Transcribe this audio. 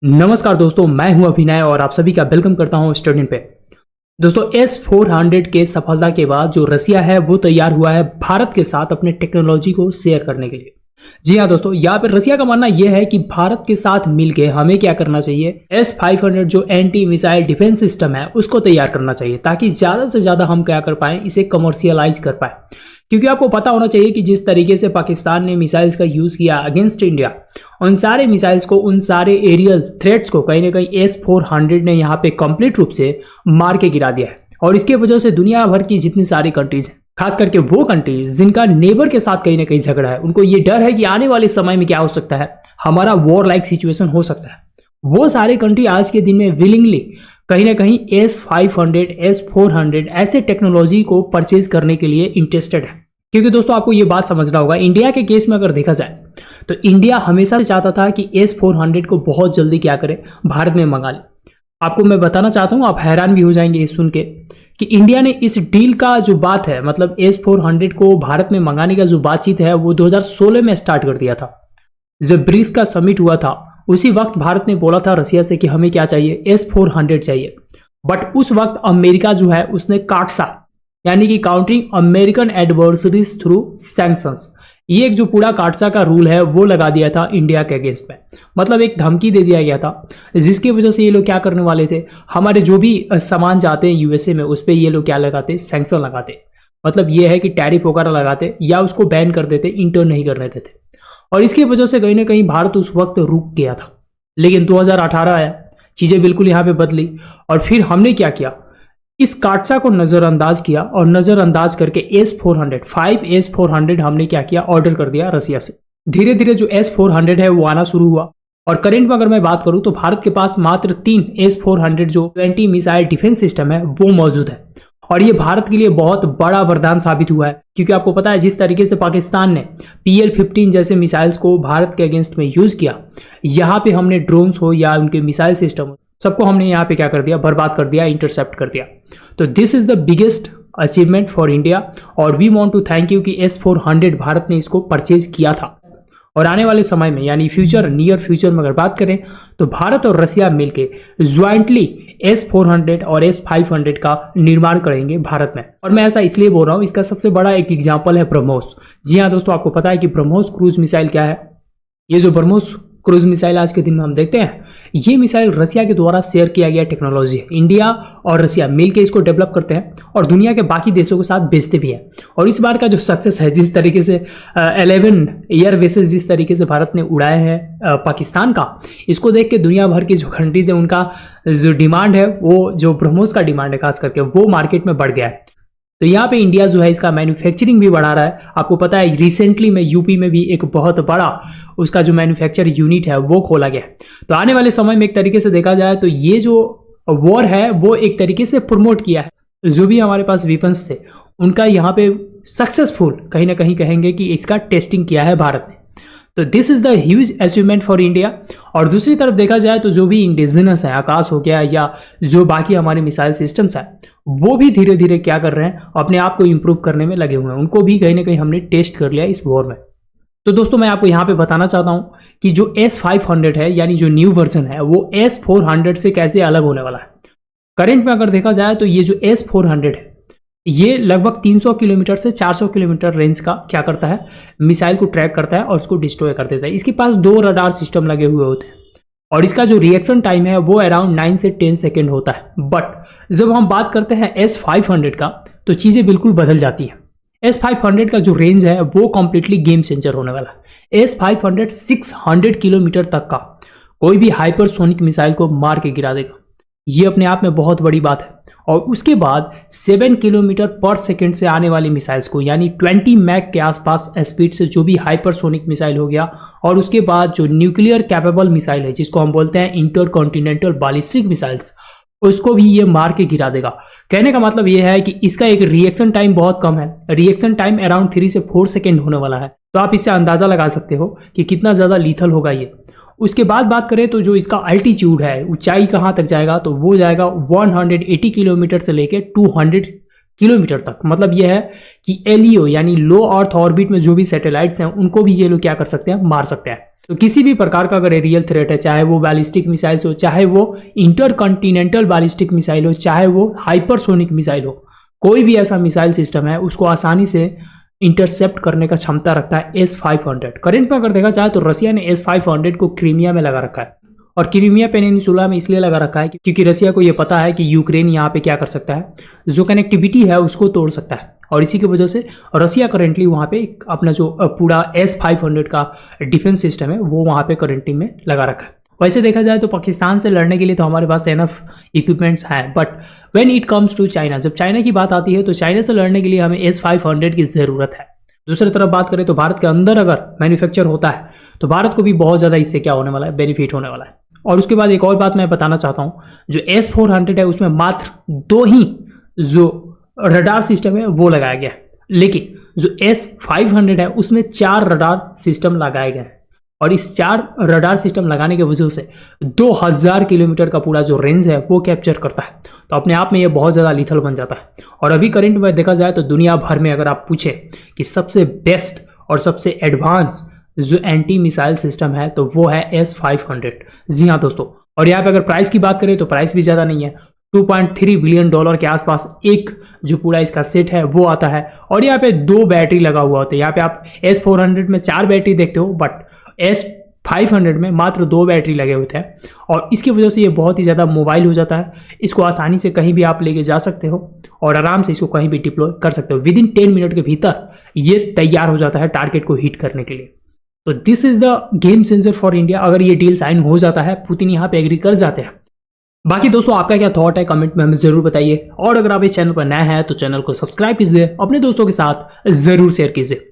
नमस्कार दोस्तों, मैं हूं अभिनय और आप सभी का वेलकम करता हूं स्टूडेंट पे। दोस्तों S-400 के सफलता के बाद जो रसिया है वो तैयार हुआ है भारत के साथ अपने टेक्नोलॉजी को शेयर करने के लिए। जी हाँ दोस्तों, यहाँ पे रसिया का मानना यह है कि भारत के साथ मिलके हमें क्या करना चाहिए, S-500 जो एंटी मिसाइल डिफेंस सिस्टम है उसको तैयार करना चाहिए ताकि ज्यादा से ज्यादा हम क्या कर पाए, इसे कमर्शियलाइज कर पाए। क्योंकि आपको पता होना चाहिए कि जिस तरीके से पाकिस्तान ने मिसाइल्स का यूज किया अगेंस्ट इंडिया, उन सारे मिसाइल्स को, उन सारे एरियल थ्रेट्स को कहीं ना कहीं S-400 ने यहाँ पे कंप्लीट रूप से मार के गिरा दिया है। और इसके वजह से दुनिया भर की जितनी सारी कंट्रीज हैं, खास करके वो कंट्रीज जिनका नेबर के साथ कहीं ना कहीं झगड़ा है, उनको ये डर है कि आने वाले समय में क्या हो सकता है, हमारा वॉर लाइक सिचुएशन हो सकता है। वो सारे कंट्री आज के दिन में विलिंगली कहीं ना कहीं S-500, S-400 ऐसे टेक्नोलॉजी को परचेज करने के लिए इंटरेस्टेड है। क्योंकि दोस्तों आपको ये बात समझना होगा, इंडिया के केस में अगर देखा जाए तो इंडिया हमेशा से चाहता था कि S-400 को बहुत जल्दी क्या करे, भारत में मंगा ले। आपको मैं बताना चाहता हूँ, आप हैरान भी हो जाएंगे ये सुन के कि इंडिया ने इस डील का जो बात है, मतलब S-400 को भारत में मंगाने का जो बातचीत है वो 2016 में स्टार्ट कर दिया था। जब ब्रिक्स का समिट हुआ था उसी वक्त भारत ने बोला था रसिया से कि हमें क्या चाहिए, S-400 चाहिए। बट उस वक्त अमेरिका जो है उसने काटसा, यानी कि countering American adversaries through sanctions, ये एक जो पूरा काटसा का रूल है वो लगा दिया था इंडिया के अगेंस्ट में। मतलब एक धमकी दे दिया गया था, जिसकी वजह से ये लोग क्या करने वाले थे, हमारे जो भी सामान जाते हैं यूएसए में उस पर ये लोग क्या लगाते, सैंक्शन लगाते। मतलब ये है कि टैरिफ वगैरह लगाते या उसको बैन कर देते, इंटर नहीं कर देते थे। और इसकी वजह से कहीं ना कहीं भारत उस वक्त रुक गया था। लेकिन 2018 आया, चीजें बिल्कुल यहाँ पे बदली और फिर हमने क्या किया, इस काटसा को नजरअंदाज किया और नजरअंदाज करके S-400 हमने क्या किया, ऑर्डर कर दिया रसिया से। धीरे धीरे जो S-400 है वो आना शुरू हुआ और करंट में अगर मैं बात करूं तो भारत के पास मात्र 3 S-400 जो एंटी मिसाइल डिफेंस सिस्टम है वो मौजूद है। और ये भारत के लिए बहुत बड़ा वरदान साबित हुआ है, क्योंकि आपको पता है जिस तरीके से पाकिस्तान ने PL-15 जैसे मिसाइल्स को भारत के अगेंस्ट में यूज किया, यहाँ पे हमने ड्रोन्स हो या उनके मिसाइल सिस्टम हो, सबको हमने यहाँ पे क्या कर दिया, बर्बाद कर दिया, इंटरसेप्ट कर दिया। तो this is the biggest achievement for India और we want to thank you कि S-400 भारत ने इसको परचेज किया था। और आने वाले समय में यानी फ्यूचर, नियर फ्यूचर में अगर बात करें तो भारत और रसिया मिलके ज्वाइंटली S-400 और S-500 का निर्माण करेंगे भारत में। और मैं ऐसा इसलिए बोल रहा हूँ, इसका सबसे बड़ा एक एग्जाम्पल है ब्रह्मोस। जी हाँ दोस्तों, आपको पता है कि ब्रह्मोस क्रूज मिसाइल क्या है। ये जो ब्रह्मोस क्रूज मिसाइल आज के दिन में हम देखते हैं, ये मिसाइल रसिया के द्वारा शेयर किया गया टेक्नोलॉजी है। इंडिया और रसिया मिलकर इसको डेवलप करते हैं और दुनिया के बाकी देशों के साथ बेचते भी हैं। और इस बार का जो सक्सेस है, जिस तरीके से 11 एयर बेसेस जिस तरीके से भारत ने उड़ाए हैं पाकिस्तान का, इसको देख के दुनिया भर की जो कंट्रीज है उनका जो डिमांड है, वो जो ब्रह्मोस का डिमांड है खास करके, वो मार्केट में बढ़ गया है। तो यहाँ पे इंडिया जो है इसका मैन्युफैक्चरिंग भी बढ़ा रहा है। आपको पता है रिसेंटली में यूपी में भी एक बहुत बड़ा उसका जो मैन्युफैक्चर यूनिट है वो खोला गया है। तो आने वाले समय में एक तरीके से देखा जाए तो ये जो वॉर है वो एक तरीके से प्रमोट किया है। जो भी हमारे पास वेपन्स थे उनका यहाँ पे सक्सेसफुल कहीं ना कहीं कहेंगे कि इसका टेस्टिंग किया है भारत ने। तो this is the huge achievement for India. और दूसरी तरफ देखा जाए तो जो भी इंडिजिनस है, आकाश हो गया या जो बाकी हमारे मिसाइल सिस्टम्स हैं, वो भी धीरे धीरे क्या कर रहे हैं, अपने आप को इंप्रूव करने में लगे हुए हैं। उनको भी कहीं ना कहीं हमने टेस्ट कर लिया इस वॉर में। तो दोस्तों मैं आपको यहाँ पे बताना चाहता हूँ कि जो S-500 है यानी जो न्यू वर्जन है वो S-400 से कैसे अलग होने वाला है। करंट में अगर देखा जाए तो ये जो S-400 है ये लगभग 300 किलोमीटर से 400 किलोमीटर रेंज का क्या करता है, मिसाइल को ट्रैक करता है और उसको डिस्ट्रॉय कर देता है। इसके पास 2 रडार सिस्टम लगे हुए होते हैं और इसका जो रिएक्शन टाइम है वो अराउंड 9 से 10 सेकेंड होता है। बट जब हम बात करते हैं S-500 का तो चीज़ें बिल्कुल बदल जाती हैं। S-500 का जो रेंज है वो कंप्लीटली गेम चेंजर होने वाला है। S-500 600 किलोमीटर तक का कोई भी हाइपरसोनिक मिसाइल को मार के गिरा देगा। ये अपने आप में बहुत बड़ी बात है। और उसके बाद 7 किलोमीटर पर सेकेंड से आने वाली मिसाइल्स को, यानी 20 मैक के आसपास स्पीड से जो भी हाइपरसोनिक मिसाइल हो गया, और उसके बाद जो न्यूक्लियर कैपेबल मिसाइल है जिसको हम बोलते हैं इंटरकॉन्टिनेंटल बैलिस्टिक मिसाइल्स, उसको भी ये मार के गिरा देगा। कहने का मतलब ये है कि इसका एक रिएक्शन टाइम बहुत कम है। रिएक्शन टाइम अराउंड 3 से 4 सेकेंड होने वाला है। तो आप इससे अंदाजा लगा सकते हो कि कितना ज़्यादा लीथल होगा ये। उसके बाद बात करें तो जो इसका अल्टीट्यूड है, ऊंचाई कहाँ तक जाएगा, तो वो जाएगा 180 किलोमीटर से लेकर 200 किलोमीटर तक। मतलब यह है कि एलईओ यानी लो अर्थ ऑर्बिट में जो भी सैटेलाइट्स हैं उनको भी ये लोग क्या कर सकते हैं, मार सकते हैं। तो किसी भी प्रकार का अगर एरियल थ्रेट है, चाहे वो बैलिस्टिक मिसाइल्स हो, चाहे वो इंटरकॉन्टिनेंटल बैलिस्टिक मिसाइल हो, चाहे वो हाइपरसोनिक मिसाइल हो, कोई भी ऐसा मिसाइल सिस्टम है उसको आसानी से इंटरसेप्ट करने का क्षमता रखता है S-500। करंट में अगर देखा जाए तो रसिया ने S-500 को क्रीमिया में लगा रखा है, और क्रीमिया पेनिनसुला में इसलिए लगा रखा है क्योंकि रसिया को यह पता है कि यूक्रेन यहाँ पे क्या कर सकता है, जो कनेक्टिविटी है उसको तोड़ सकता है, और इसी की वजह से रसिया करेंटली वहाँ पे अपना जो पूरा S-500 का डिफेंस सिस्टम है वो वहाँ पे करेंटली में लगा रखा है। वैसे देखा जाए तो पाकिस्तान से लड़ने के लिए तो हमारे पास एनफ इक्विपमेंट्स हैं, but when it comes to China, जब चाइना की बात आती है तो चाइना से लड़ने के लिए हमें S-500 की ज़रूरत है। दूसरी तरफ बात करें तो भारत के अंदर अगर मैन्युफैक्चर होता है तो भारत को भी बहुत ज़्यादा इससे क्या होने वाला है, बेनिफिट होने वाला है। और उसके बाद एक और बात मैं बताना चाहता हूँ, जो S-400 है उसमें मात्र 2 ही जो रडार सिस्टम है वो लगाया गया है, लेकिन जो S-500 है उसमें 4 रडार सिस्टम लगाए गए हैं, और इस 4 रडार सिस्टम लगाने की वजह से 2000 किलोमीटर का पूरा जो रेंज है वो कैप्चर करता है। तो अपने आप में ये बहुत ज़्यादा लीथल बन जाता है। और अभी करंट में देखा जाए तो दुनिया भर में अगर आप पूछे कि सबसे बेस्ट और सबसे एडवांस जो एंटी मिसाइल सिस्टम है तो वो है S-500। जी हाँ दोस्तों, और यहाँ पे अगर प्राइस की बात करें तो प्राइस भी ज़्यादा नहीं है, $2.3 बिलियन के आसपास एक जो पूरा इसका सेट है वो आता है, और यहाँ पे 2 बैटरी लगा हुआ होता है। यहाँ पे आप S-400 में 4 बैटरी देखते हो, बट S-500 में मात्र 2 बैटरी लगे होते हैं, और इसकी वजह से ये बहुत ही ज़्यादा मोबाइल हो जाता है। इसको आसानी से कहीं भी आप लेके जा सकते हो और आराम से इसको कहीं भी डिप्लॉय कर सकते हो। विदिन 10 मिनट के भीतर ये तैयार हो जाता है टारगेट को हिट करने के लिए। तो this is the game changer for India. अगर ये डील साइन हो जाता है, पुतिन यहाँ पे एग्री कर जाते हैं। बाकी दोस्तों आपका क्या थॉट है कमेंट में हमें जरूर बताइए, और अगर आप इस चैनल पर नए हैं तो चैनल को सब्सक्राइब कीजिए, अपने दोस्तों के साथ जरूर शेयर कीजिए।